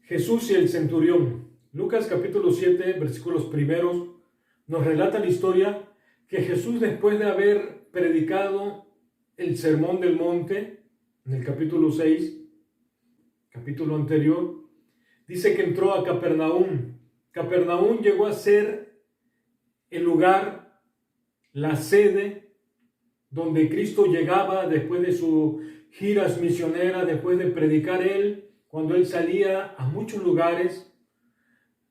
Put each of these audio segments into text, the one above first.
Jesús y el centurión. Lucas capítulo 7, versículos primeros, nos relata la historia que Jesús, después de haber predicado el Sermón del Monte, en el capítulo 6, capítulo anterior, dice que entró a Capernaum. Capernaum llegó a ser el lugar, la sede, donde Cristo llegaba después de sus giras misioneras, después de predicar Él, cuando Él salía a muchos lugares,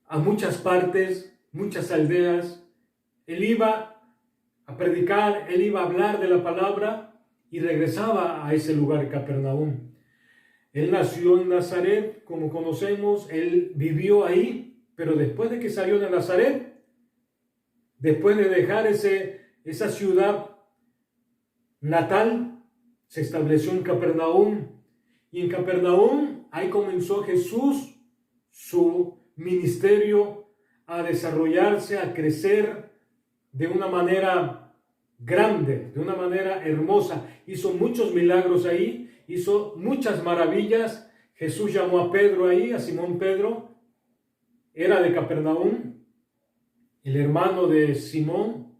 a muchas partes, muchas aldeas. Él iba a predicar, Él iba a hablar de la palabra y regresaba a ese lugar, Capernaum. Él nació en Nazaret, como conocemos, Él vivió ahí, pero después de que salió de Nazaret, después de dejar esa ciudad natal, se estableció en Capernaum. Y en Capernaum, ahí comenzó Jesús su ministerio a desarrollarse, a crecer de una manera grande, de una manera hermosa. Hizo muchos milagros ahí, hizo muchas maravillas. Jesús llamó a Pedro ahí, a Simón Pedro, era de Capernaum. El hermano de Simón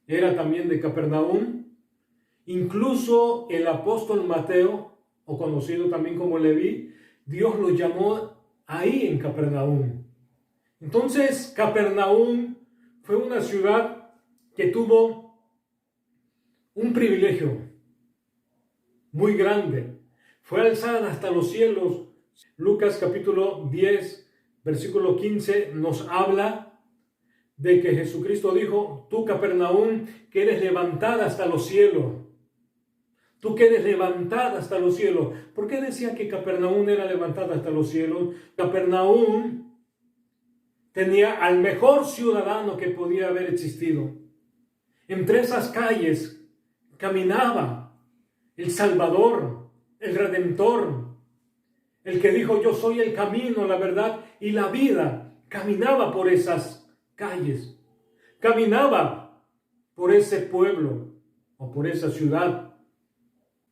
era también de Capernaum. Incluso el apóstol Mateo, o conocido también como Leví, Dios lo llamó ahí en Capernaum. Entonces, Capernaum fue una ciudad que tuvo un privilegio muy grande. Fue alzada hasta los cielos. Lucas capítulo 10, versículo 15 nos habla de que Jesucristo dijo: tú, Capernaum, que eres levantada hasta los cielos. Tú que eres levantada hasta los cielos. ¿Por qué decía que Capernaum era levantada hasta los cielos? Capernaum tenía al mejor ciudadano que podía haber existido. Entre esas calles caminaba el Salvador, el Redentor, el que dijo: yo soy el camino, la verdad y la vida. Caminaba por esas calles, caminaba por ese pueblo o por esa ciudad.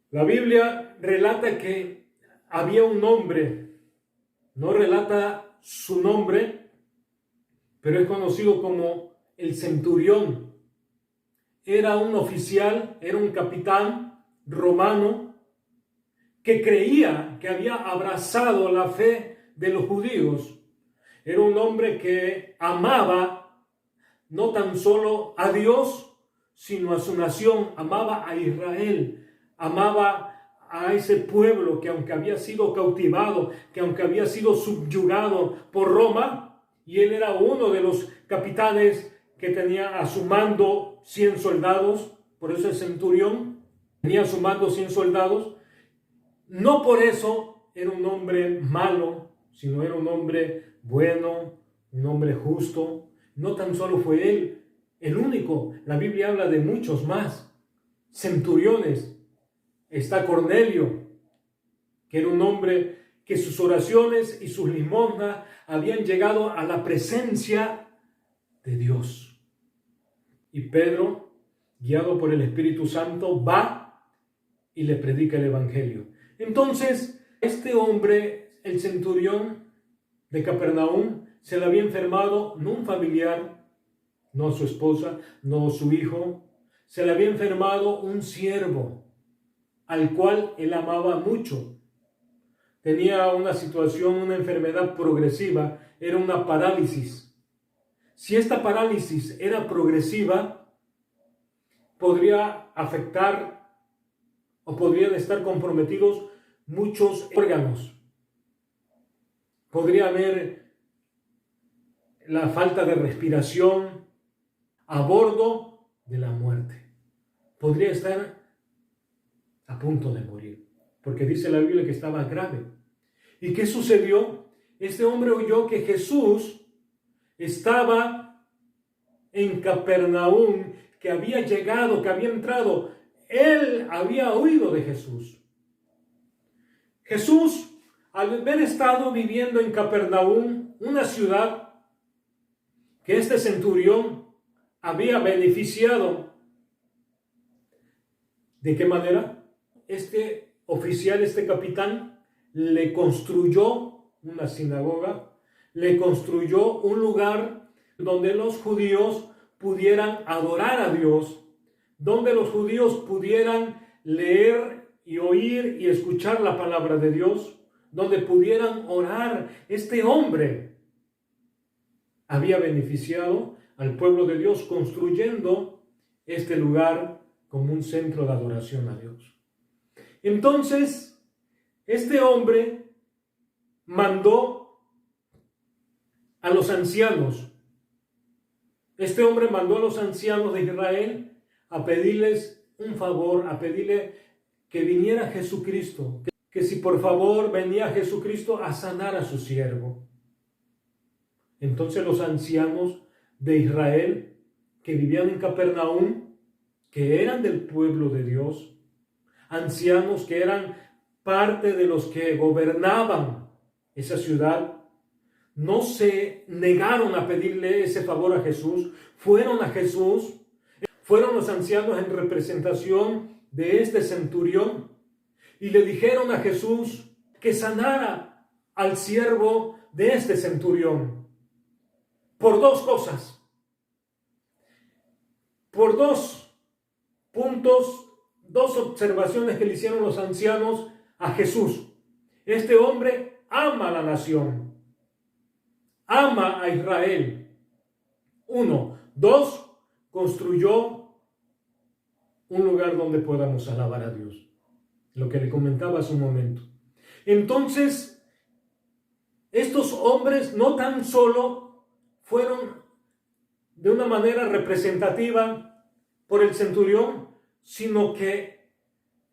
La Biblia relata que había un hombre, no relata su nombre, pero es conocido como el centurión. Era un oficial, era un capitán romano que creía que había abrazado la fe de los judíos. Era un hombre que amaba no tan solo a Dios, sino a su nación, amaba a Israel. Amaba a ese pueblo que, aunque había sido cautivado, que aunque había sido subyugado por Roma, y él era uno de los capitanes que tenía a su mando 100 soldados, por eso el centurión tenía a su mando 100 soldados, no por eso era un hombre malo, sino era un hombre bueno, un hombre justo. No tan solo fue él el único, la Biblia habla de muchos más centuriones. Está Cornelio, que era un hombre que sus oraciones y sus limosnas habían llegado a la presencia de Dios. Y Pedro, guiado por el Espíritu Santo, va y le predica el Evangelio. Entonces, este hombre, el centurión de Capernaum, se le había enfermado no un familiar, no su esposa, no su hijo, se le había enfermado un siervo, al cual él amaba mucho. Tenía una situación, una enfermedad progresiva, era una parálisis. Si esta parálisis era progresiva, podría afectar o podrían estar comprometidos muchos órganos. Podría haber la falta de respiración a bordo de la muerte. Podría estar a punto de morir, porque dice la Biblia que estaba grave. ¿Y qué sucedió? Este hombre oyó que Jesús estaba en Capernaum, que había llegado, que había entrado. Él había oído de Jesús. Jesús, al haber estado viviendo en Capernaum, una ciudad que este centurión había beneficiado, ¿de qué manera? Este oficial, este capitán, le construyó una sinagoga, le construyó un lugar donde los judíos pudieran adorar a Dios, donde los judíos pudieran leer y oír y escuchar la palabra de Dios, donde pudieran orar. Este hombre había beneficiado al pueblo de Dios construyendo este lugar como un centro de adoración a Dios. Entonces, este hombre mandó a los ancianos. Este hombre mandó a los ancianos de Israel a pedirles un favor, a pedirle que viniera Jesucristo, que si por favor venía Jesucristo a sanar a su siervo. Entonces los ancianos de Israel que vivían en Capernaum, que eran del pueblo de Dios, ancianos que eran parte de los que gobernaban esa ciudad, no se negaron a pedirle ese favor a Jesús, fueron a Jesús, fueron los ancianos en representación de este centurión y le dijeron a Jesús que sanara al siervo de este centurión por dos cosas, por dos puntos, dos observaciones que le hicieron los ancianos a Jesús. Este hombre ama a la nación, ama a Israel. 1. 2. Construyó un lugar donde podamos alabar a Dios. Lo que le comentaba hace un momento. Entonces, estos hombres no tan solo fueron de una manera representativa por el centurión, sino que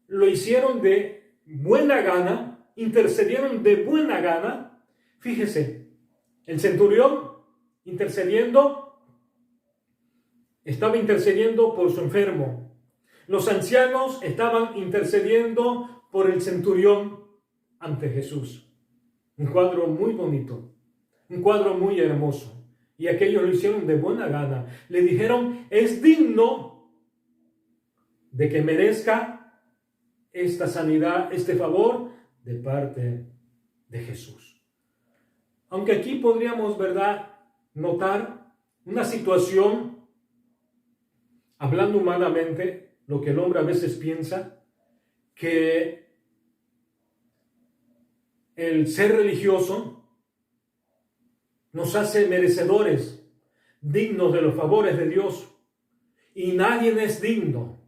lo hicieron de buena gana, intercedieron de buena gana. Fíjese, el centurión estaba intercediendo por su enfermo. Los ancianos estaban intercediendo por el centurión ante Jesús. Un cuadro muy bonito, un cuadro muy hermoso. Y aquellos lo hicieron de buena gana. Le dijeron, es digno de que merezca esta sanidad, este favor de parte de Jesús. Aunque aquí podríamos, ¿verdad?, notar una situación, hablando humanamente, lo que el hombre a veces piensa, que el ser religioso nos hace merecedores, dignos de los favores de Dios. Y nadie es digno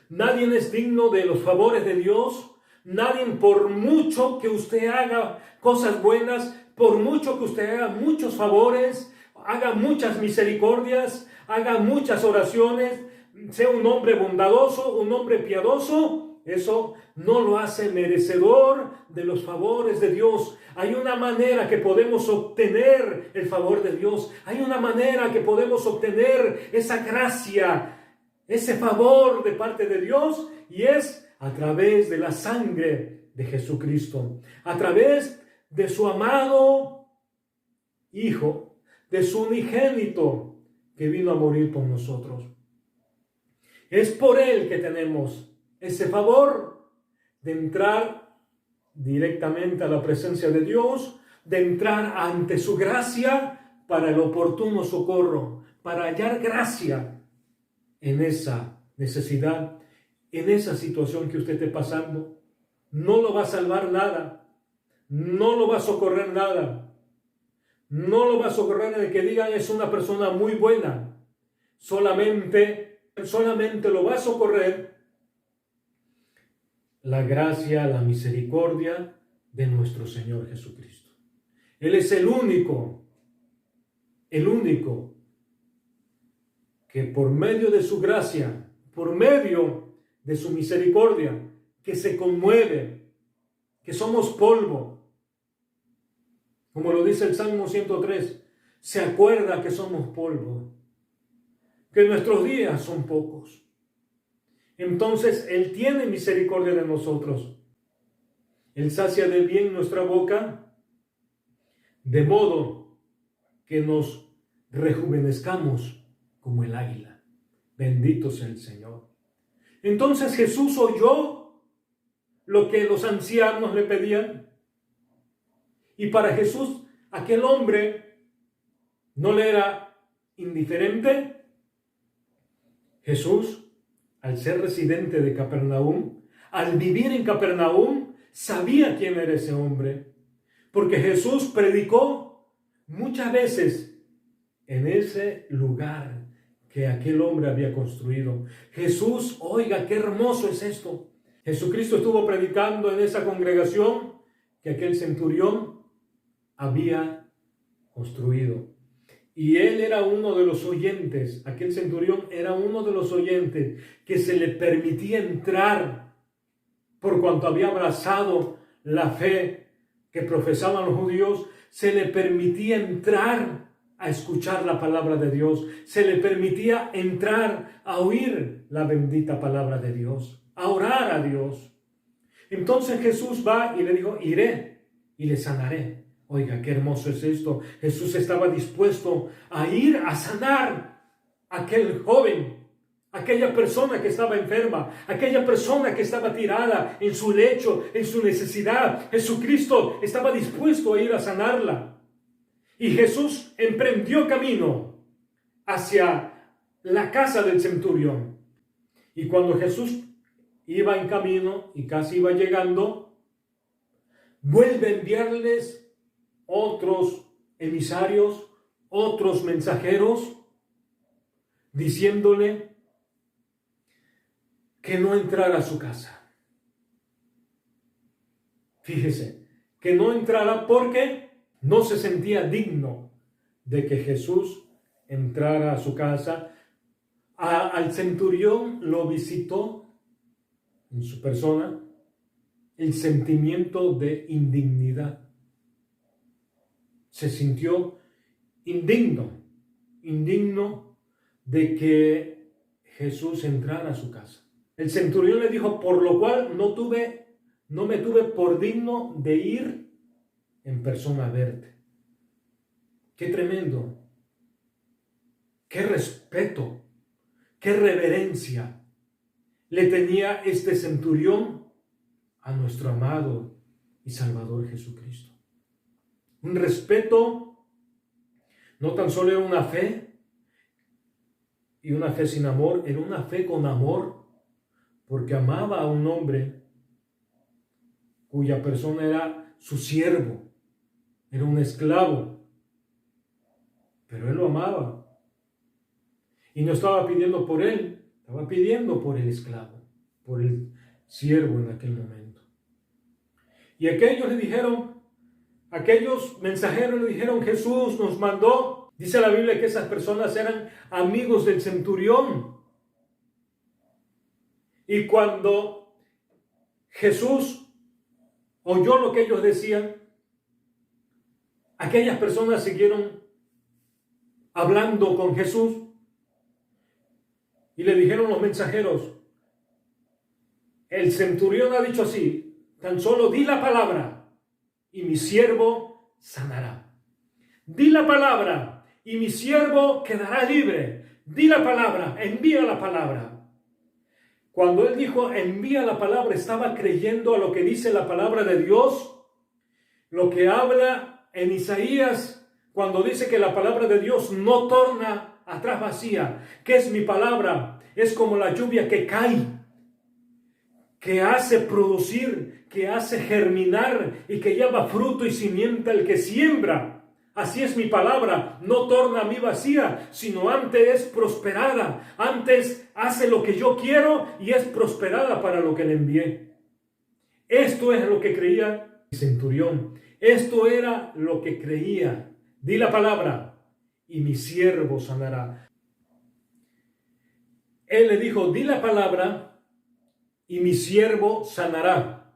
de los favores de Dios. Nadie, por mucho que usted haga cosas buenas, por mucho que usted haga muchos favores, haga muchas misericordias, haga muchas oraciones, sea un hombre bondadoso, un hombre piadoso, eso no lo hace merecedor de los favores de Dios. Hay una manera que podemos obtener el favor de Dios. Hay una manera que podemos obtener esa gracia, ese favor de parte de Dios, y es a través de la sangre de Jesucristo, a través de su amado Hijo, de su unigénito que vino a morir por nosotros. Es por Él que tenemos ese favor de entrar directamente a la presencia de Dios, de entrar ante su gracia para el oportuno socorro, para hallar gracia en esa necesidad, en esa situación que usted esté pasando. No lo va a salvar nada, no lo va a socorrer nada, no lo va a socorrer en el que digan es una persona muy buena. Solamente lo va a socorrer la gracia, la misericordia de nuestro Señor Jesucristo. Él es el único que por medio de su gracia, por medio de su misericordia, que se conmueve, que somos polvo, como lo dice el Salmo 103, se acuerda que somos polvo, que nuestros días son pocos. Entonces Él tiene misericordia de nosotros. Él sacia de bien nuestra boca, de modo que nos rejuvenezcamos como el águila. Bendito sea el Señor. Entonces Jesús oyó lo que los ancianos le pedían Y para Jesús, aquel hombre no le era indiferente. Jesús, al ser residente de Capernaum, al vivir en Capernaum, sabía quién era ese hombre, porque Jesús predicó muchas veces en ese lugar que aquel hombre había construido. Jesús, oiga, qué hermoso es esto. Jesucristo estuvo predicando en esa congregación que aquel centurión había construido. Y él era uno de los oyentes, aquel centurión era uno de los oyentes que se le permitía entrar por cuanto había abrazado la fe que profesaban los judíos, se le permitía entrar a escuchar la palabra de Dios, se le permitía entrar a oír la bendita palabra de Dios, a orar a Dios. Entonces Jesús va y le dijo, iré y le sanaré. Oiga, qué hermoso es esto. Jesús estaba dispuesto a ir a sanar a aquel joven, aquella persona que estaba enferma, aquella persona que estaba tirada en su lecho, en su necesidad. Jesucristo estaba dispuesto a ir a sanarla. Y Jesús emprendió camino hacia la casa del centurión. Y cuando Jesús iba en camino y casi iba llegando, vuelve a enviarles otros emisarios, otros mensajeros, diciéndole que no entrara a su casa. Fíjese, que no entrara porque no se sentía digno de que Jesús entrara a su casa. Al centurión lo visitó en su persona el sentimiento de indignidad. Se sintió indigno de que Jesús entrara a su casa. El centurión le dijo, por lo cual no me tuve por digno de ir en persona a verte. Qué tremendo, qué respeto, qué reverencia le tenía este centurión a nuestro amado y Salvador Jesucristo. Un respeto, no tan solo era una fe, y una fe sin amor, era una fe con amor, porque amaba a un hombre cuya persona era su siervo, era un esclavo, pero él lo amaba. Y no estaba pidiendo por él, estaba pidiendo por el esclavo, por el siervo en aquel momento. Y aquellos mensajeros le dijeron, Jesús nos mandó. Dice la Biblia que esas personas eran amigos del centurión. Y cuando Jesús oyó lo que ellos decían, aquellas personas siguieron hablando con Jesús y le dijeron los mensajeros, el centurión ha dicho así, tan solo di la palabra y mi siervo sanará. Di la palabra y mi siervo quedará libre. Di la palabra, envía la palabra. Cuando él dijo envía la palabra, estaba creyendo a lo que dice la palabra de Dios, lo que habla en Isaías, cuando dice que la palabra de Dios no torna atrás vacía. ¿Qué es mi palabra? Es como la lluvia que cae, que hace producir, que hace germinar y que lleva fruto y simiente al que siembra. Así es mi palabra, no torna a mí vacía, sino antes es prosperada, antes hace lo que yo quiero y es prosperada para lo que le envié. Esto es lo que creía el centurión, esto era lo que creía. Di la palabra y mi siervo sanará. Él le dijo, di la palabra y mi siervo sanará,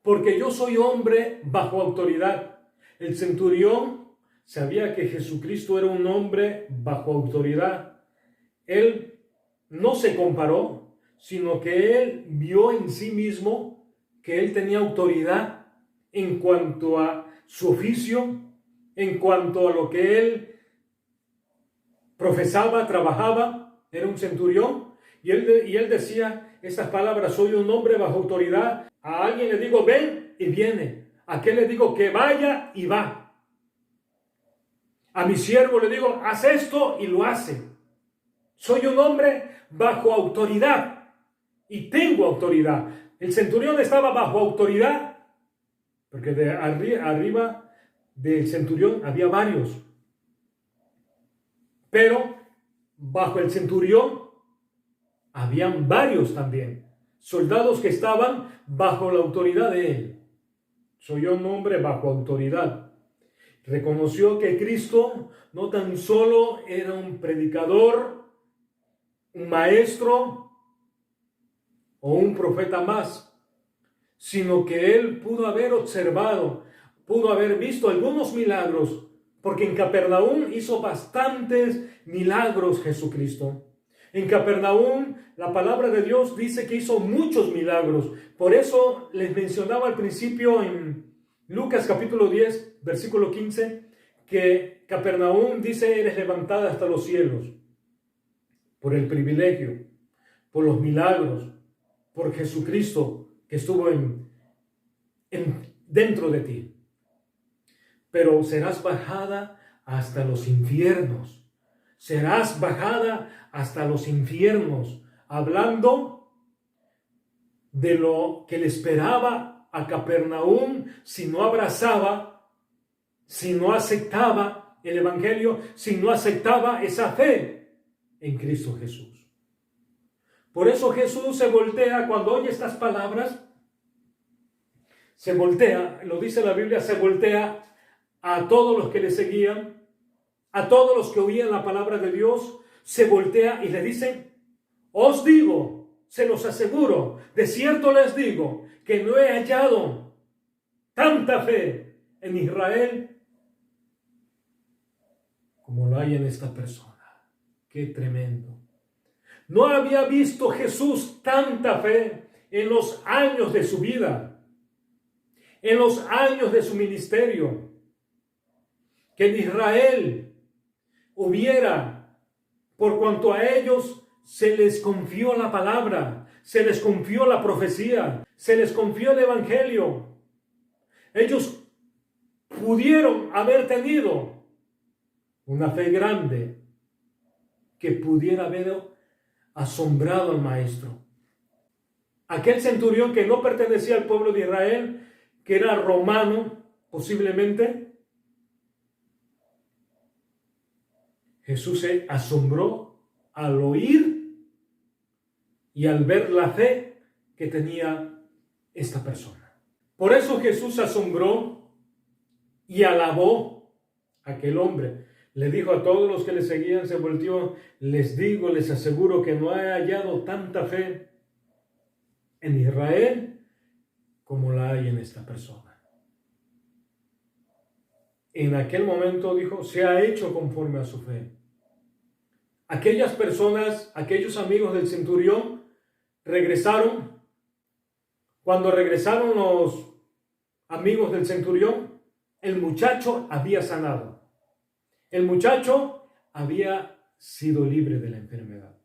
porque yo soy hombre bajo autoridad. El centurión sabía que Jesucristo era un hombre bajo autoridad. Él no se comparó, sino que él vio en sí mismo que él tenía autoridad en cuanto a su oficio, en cuanto a lo que él profesaba, trabajaba. Era un centurión y él decía estas palabras, soy un hombre bajo autoridad. A alguien le digo ven y viene, ¿A qué le digo que vaya y va? A mi siervo le digo, haz esto y lo hace. Soy un hombre bajo autoridad y tengo autoridad. El centurión estaba bajo autoridad porque de arriba del centurión había varios. Pero bajo el centurión habían varios también. Soldados que estaban bajo la autoridad de él. Soy un hombre bajo autoridad. Reconoció que Cristo no tan solo era un predicador, un maestro o un profeta más, sino que él pudo haber observado, pudo haber visto algunos milagros, porque en Capernaum hizo bastantes milagros Jesucristo. En Capernaum la palabra de Dios dice que hizo muchos milagros. Por eso les mencionaba al principio en Lucas capítulo 10, versículo 15, que Capernaum dice, eres levantada hasta los cielos, por el privilegio, por los milagros, por Jesucristo que estuvo dentro de ti. Pero serás bajada hasta los infiernos. Serás bajada hasta los infiernos, hablando de lo que le esperaba a Capernaum si no abrazaba, si no aceptaba el evangelio, si no aceptaba esa fe en Cristo Jesús. Por eso Jesús se voltea cuando oye estas palabras, se voltea, lo dice la Biblia, se voltea a todos los que le seguían, a todos los que oían la palabra de Dios, se voltea y le dice, os digo, se los aseguro, de cierto les digo, que no he hallado tanta fe en Israel como lo hay en esta persona. ¡Qué tremendo! No había visto Jesús tanta fe en los años de su vida, en los años de su ministerio, que en Israel hubiera, por cuanto a ellos se les confió la palabra, se les confió la profecía, se les confió el evangelio. Ellos pudieron haber tenido una fe grande que pudiera haber asombrado al maestro. Aquel centurión que no pertenecía al pueblo de Israel, que era romano posiblemente, Jesús se asombró al oír y al ver la fe que tenía esta persona. Por eso Jesús se asombró y alabó a aquel hombre. Le dijo a todos los que le seguían, se volteó, les digo, les aseguro que no he hallado tanta fe en Israel como la hay en esta persona. En aquel momento dijo, se ha hecho conforme a su fe. Aquellas personas, aquellos amigos del centurión, regresaron. Cuando regresaron los amigos del centurión, el muchacho había sanado. El muchacho había sido libre de la enfermedad.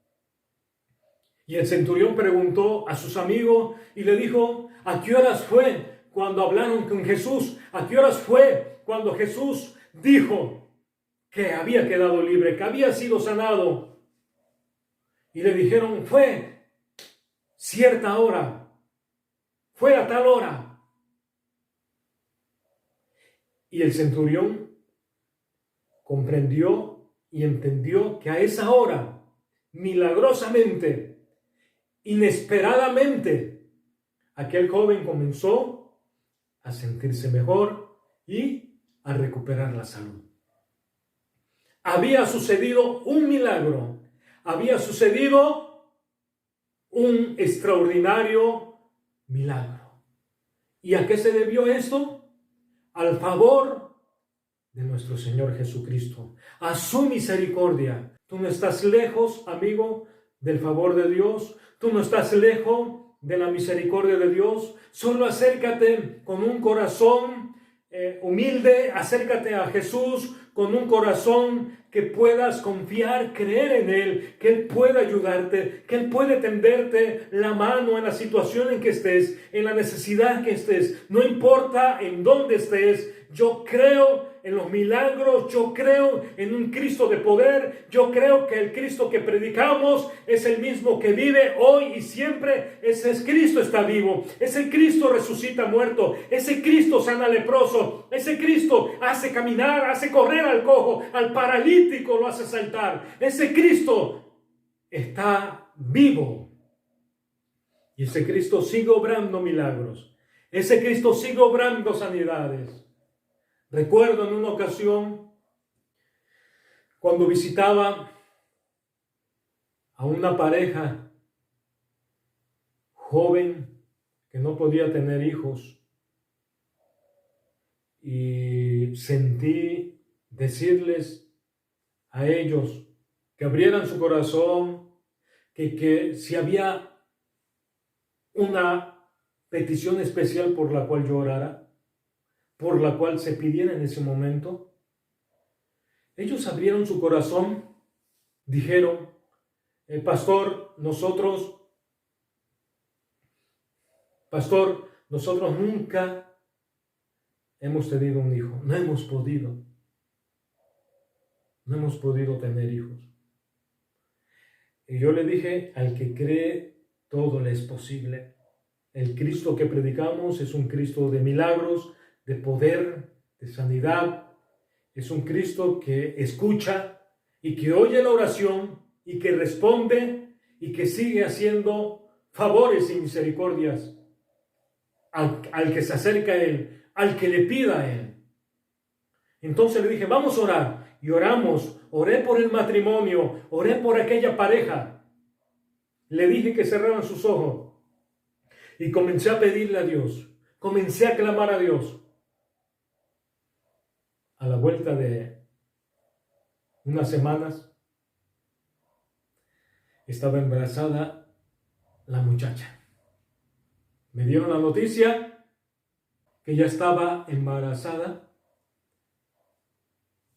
Y el centurión preguntó a sus amigos y le dijo, ¿a qué horas fue cuando hablaron con Jesús? ¿A qué horas fue cuando Jesús dijo que había quedado libre, que había sido sanado? Y le dijeron, fue cierta hora, fue a tal hora. Y el centurión comprendió y entendió que a esa hora, milagrosamente, inesperadamente, aquel joven comenzó a sentirse mejor y a recuperar la salud. Había sucedido un milagro, había sucedido un extraordinario milagro. ¿Y a qué se debió esto? Al favor de nuestro Señor Jesucristo, a su misericordia. Tú no estás lejos, amigo, del favor de Dios. Tú no estás lejos de la misericordia de Dios. Solo acércate con un corazón humilde, acércate a Jesús con un corazón que puedas confiar, creer en Él, que Él puede ayudarte, que Él puede tenderte la mano en la situación en que estés, en la necesidad que estés, no importa en dónde estés. Yo creo en los milagros, yo creo en un Cristo de poder, yo creo que el Cristo que predicamos es el mismo que vive hoy y siempre. Ese Cristo está vivo, ese Cristo resucita muerto, ese Cristo sana leproso, ese Cristo hace caminar, hace correr al cojo, al paralítico lo hace saltar. Ese Cristo está vivo y ese Cristo sigue obrando milagros, ese Cristo sigue obrando sanidades. Recuerdo en una ocasión cuando visitaba a una pareja joven que no podía tener hijos y sentí decirles a ellos que abrieran su corazón, que si había una petición especial por la cual yo orara, por la cual se pidiera en ese momento. Ellos abrieron su corazón, dijeron: Pastor, nosotros nunca hemos tenido un hijo, no hemos podido tener hijos. Y yo le dije: al que cree, todo le es posible. El Cristo que predicamos es un Cristo de milagros, de poder, de sanidad. Es un Cristo que escucha y que oye la oración y que responde y que sigue haciendo favores y misericordias al que se acerca a Él, al que le pida a Él. Entonces le dije: vamos a orar. Y oramos, oré por el matrimonio, oré por aquella pareja. Le dije que cerraran sus ojos y comencé a pedirle a Dios, comencé a clamar a Dios. A la vuelta de unas semanas, estaba embarazada la muchacha. Me dieron la noticia que ya estaba embarazada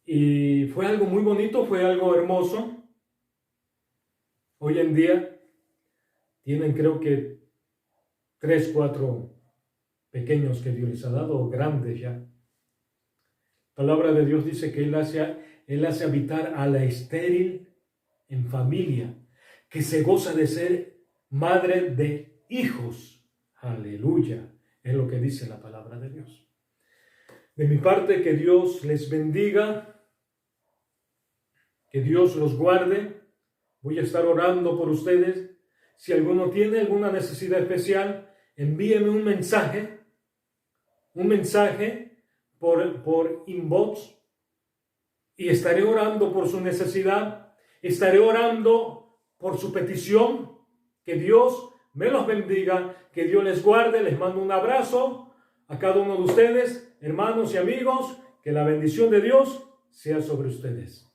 y fue algo muy bonito, fue algo hermoso. Hoy en día tienen, creo que 3, 4 pequeños que Dios les ha dado, o grandes ya. La palabra de Dios dice que Él hace habitar a la estéril en familia, que se goza de ser madre de hijos. Aleluya, es lo que dice la palabra de Dios. De mi parte, que Dios les bendiga, que Dios los guarde. Voy a estar orando por ustedes. Si alguno tiene alguna necesidad especial, envíeme un mensaje por inbox y estaré orando por su necesidad, estaré orando por su petición. Que Dios me los bendiga, que Dios les guarde. Les mando un abrazo a cada uno de ustedes, hermanos y amigos, que la bendición de Dios sea sobre ustedes.